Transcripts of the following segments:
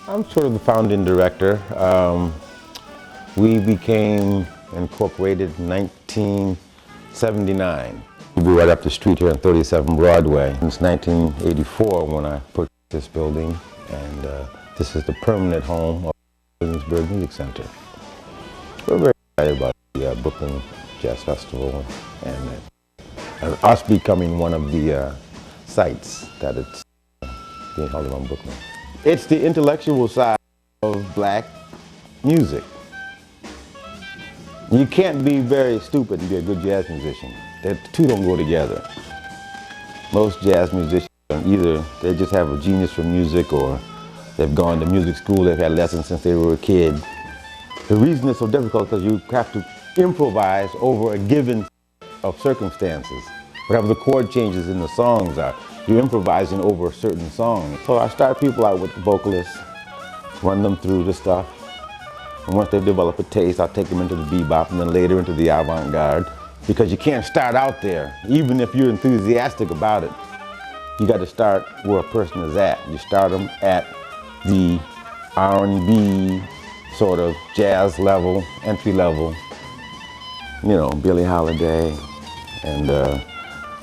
I'm sort of the founding director. We became incorporated in 1979. We're right up the street here on 37 Broadway. Since 1984 when I purchased this building, and this is the permanent home of the Williamsburg Music Center. We're very excited about the Brooklyn Jazz Festival and us becoming one of the sites that it's being held around Brooklyn. It's the intellectual side of black music. You can't be very stupid and be a good jazz musician. The two don't go together. Most jazz musicians either they just have a genius for music, or they've gone to music school, they've had lessons since they were a kid. The reason it's so difficult is because you have to improvise over a given of circumstances. Whatever the chord changes in the songs are, you're improvising over a certain song. So I start people out with the vocalists, run them through the stuff. And once they've developed a taste, I'll take them into the bebop and then later into the avant-garde. Because you can't start out there, even if you're enthusiastic about it. You got to start where a person is at. You start them at the R&B sort of jazz level, entry level. You know, Billie Holiday. And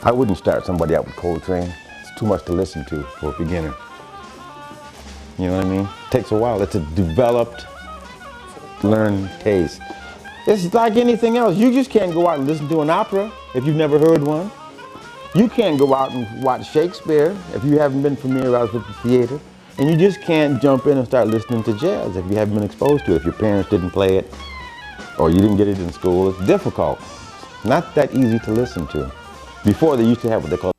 I wouldn't start somebody out with Coltrane. It's too much to listen to for a beginner. You know what I mean? It takes a while. It's a developed, learned taste. It's like anything else. You just can't go out and listen to an opera if you've never heard one. You can't go out and watch Shakespeare if you haven't been familiarized with the theater. And you just can't jump in and start listening to jazz if you haven't been exposed to it, if your parents didn't play it or you didn't get it in school. It's difficult. Not that easy to listen to. Before, they used to have what they call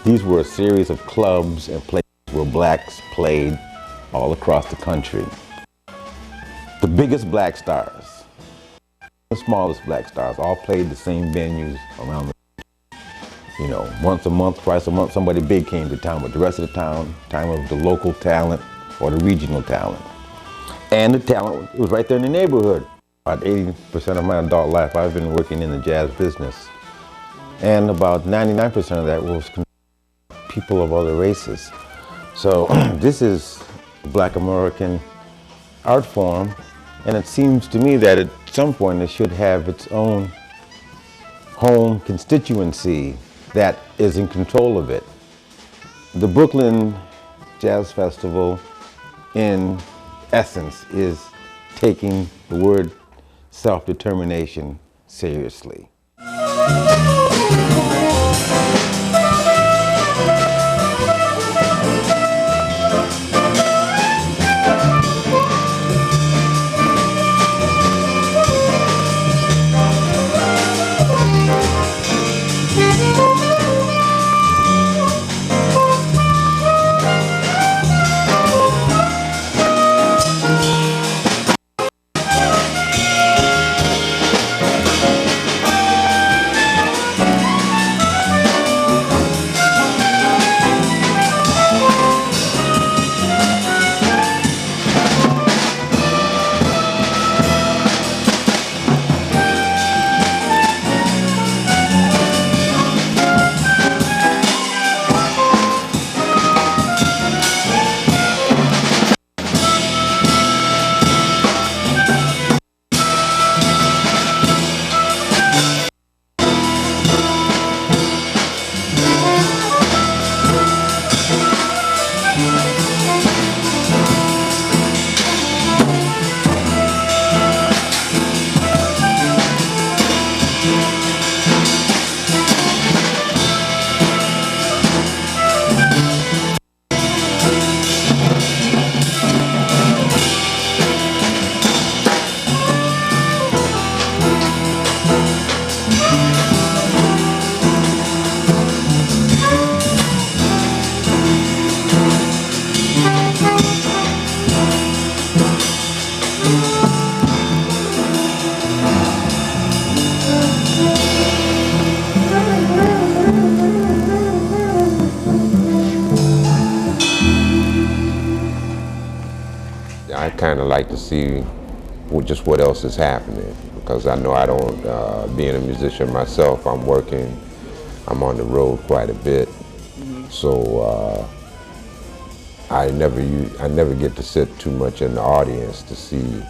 these were a series of clubs and places where blacks played all across the country. The biggest black stars, the smallest black stars, all played the same venues around the country. You know, once a month, twice a month, somebody big came to town, but the rest of the time was the local talent or the regional talent. And the talent was right there in the neighborhood. About 80% of my adult life, I've been working in the jazz business. And about 99% of that was people of other races. So this is a Black American art form, and it seems to me that at some point it should have its own home constituency that is in control of it. The Brooklyn Jazz Festival, in essence, is taking the word self-determination seriously. I kind of like to see just what else is happening, because I know I don't, being a musician myself, I'm working, I'm on the road quite a bit. So I never get to sit too much in the audience to see,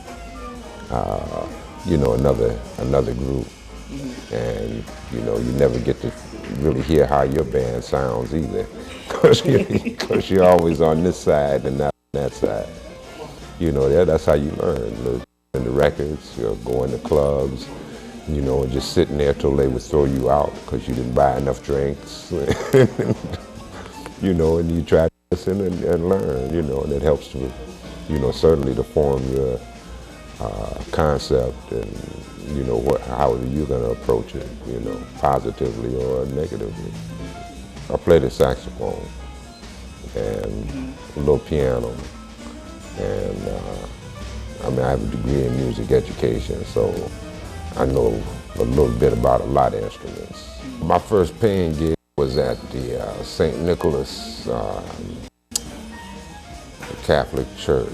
you know, another group, and you know, you never get to really hear how your band sounds either, because you're always on this side and not on that side. You know, that's how you learn. In the records, you know, going to clubs, you know, and just sitting there till they would throw you out because you didn't buy enough drinks. You know, and you try to listen and learn, you know, and it helps to, you know, certainly to form your concept and, you know, how you're going to approach it, you know, positively or negatively. I play the saxophone and a little piano, and I mean, I have a degree in music education, so I know a little bit about a lot of instruments. My first paying gig was at the St. Nicholas Catholic Church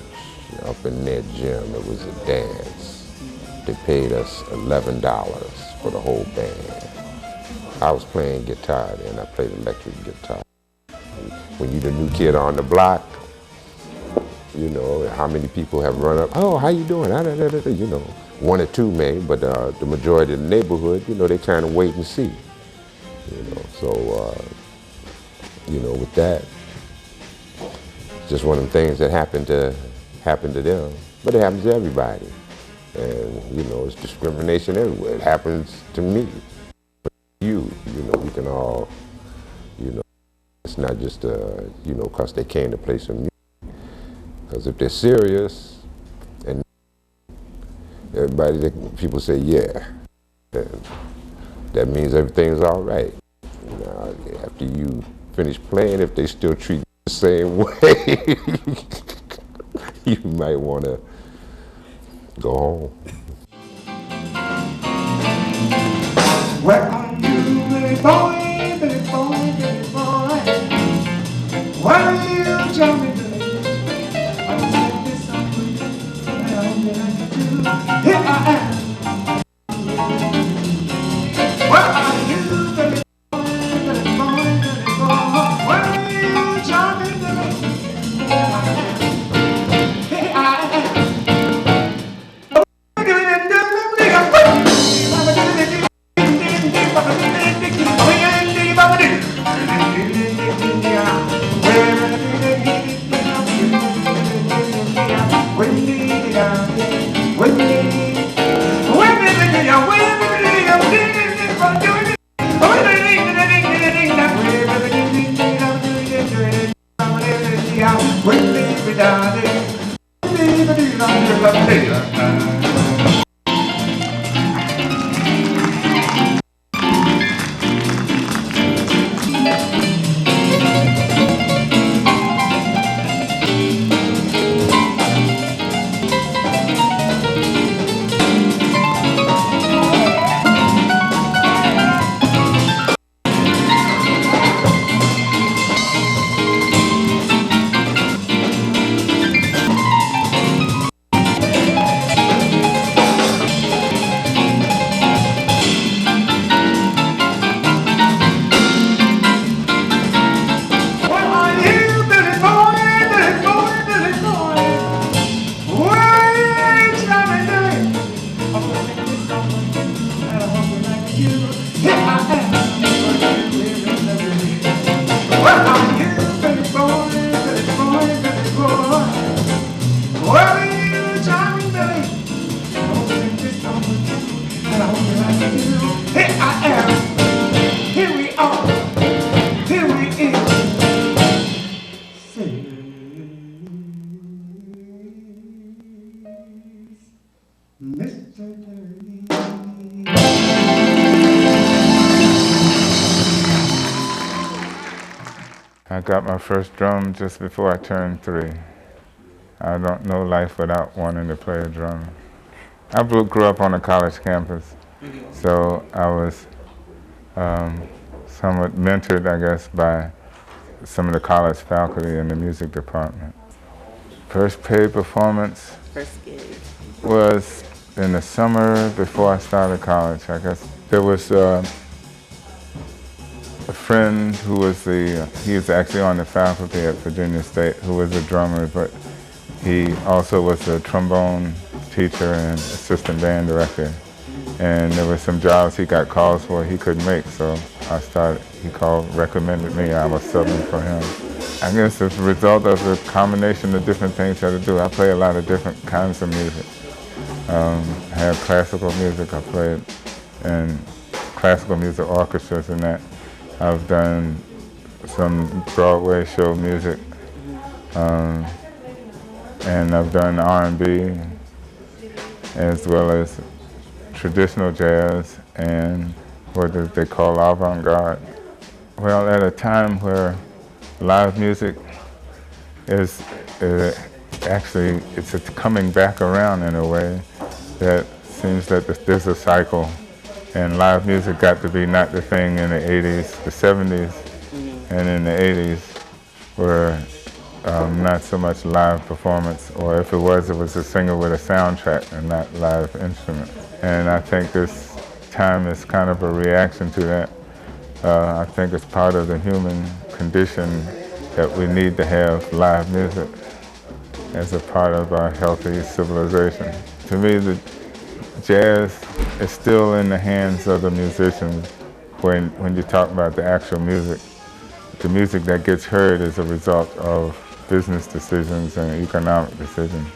up in their gym. It was a dance. They paid us $11 for the whole band. I was playing guitar then. I played electric guitar. When you're the new kid on the block, you know, how many people have run up, oh, how you doing? You know, one or two may, but the majority of the neighborhood, you know, they kind of wait and see. You know, so, you know, with that, it's just one of the things that happen to them, but it happens to everybody. And, you know, it's discrimination everywhere. It happens to me. But you know, we can all, you know, it's not just, you know, because they came to play some music. Because if they're serious, and people say, yeah, then that means everything's all right. Now, after you finish playing, if they still treat you the same way, you might want to go home. Where are you, Billy boy, Billy boy, Billy boy? Where are you, Johnny Billy? I was in this song, and I hope you like it too. Here I am. Where are you, Billy boy, Billy boy, Billy boy? Where are you, Johnny Billy? Here I am. Here I am. I got my first drum just before I turned 3. I don't know life without wanting to play a drum. I grew up on a college campus, so I was somewhat mentored, I guess, by some of the college faculty in the music department. First paid performance was in the summer before I started college. I guess there was a friend who was he was actually on the faculty at Virginia State, who was a drummer, but he also was a trombone teacher and assistant band director. And there were some jobs he got calls for he couldn't make, so he recommended me. I was subbing for him. I guess as a result of the combination of different things that I do, I play a lot of different kinds of music. I have classical music, I played in classical music orchestras and that. I've done some Broadway show music, and I've done R&B, as well as traditional jazz and what they call avant-garde. Well, at a time where live music is actually, it's coming back around in a way that seems that there's a cycle, and live music got to be not the thing in the 80s, the 70s, and in the 80s were not so much live performance, or if it was a singer with a soundtrack and not live instruments. And I think this time is kind of a reaction to that. I think it's part of the human condition that we need to have live music as a part of our healthy civilization. To me, the jazz is still in the hands of the musicians when you talk about the actual music. The music that gets heard is a result of business decisions and economic decisions.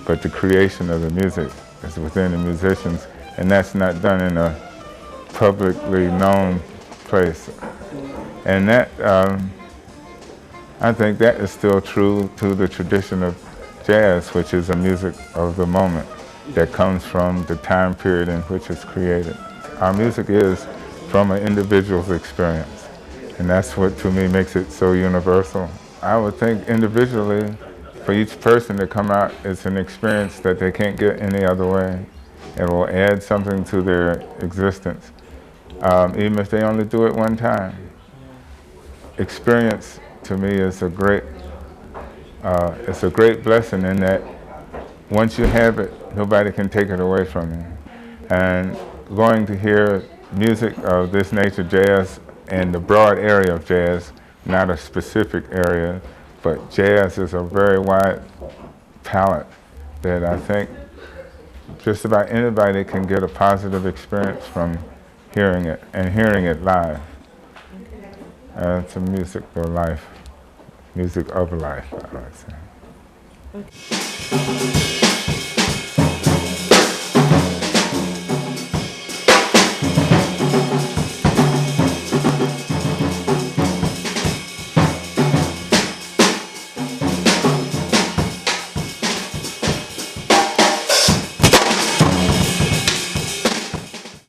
But the creation of the music is within the musicians, and that's not done in a publicly known place. And that, I think that is still true to the tradition of jazz, which is a music of the moment that comes from the time period in which it's created. Our music is from an individual's experience, and that's what, to me, makes it so universal. I would think individually, for each person to come out, it's an experience that they can't get any other way. It will add something to their existence, even if they only do it one time. Experience, to me, is a great blessing in that once you have it, nobody can take it away from you. And going to hear music of this nature, jazz, and the broad area of jazz, not a specific area, but jazz is a very wide palette that I think just about anybody can get a positive experience from hearing it, and hearing it live. It's a music for life, music of life, I would say.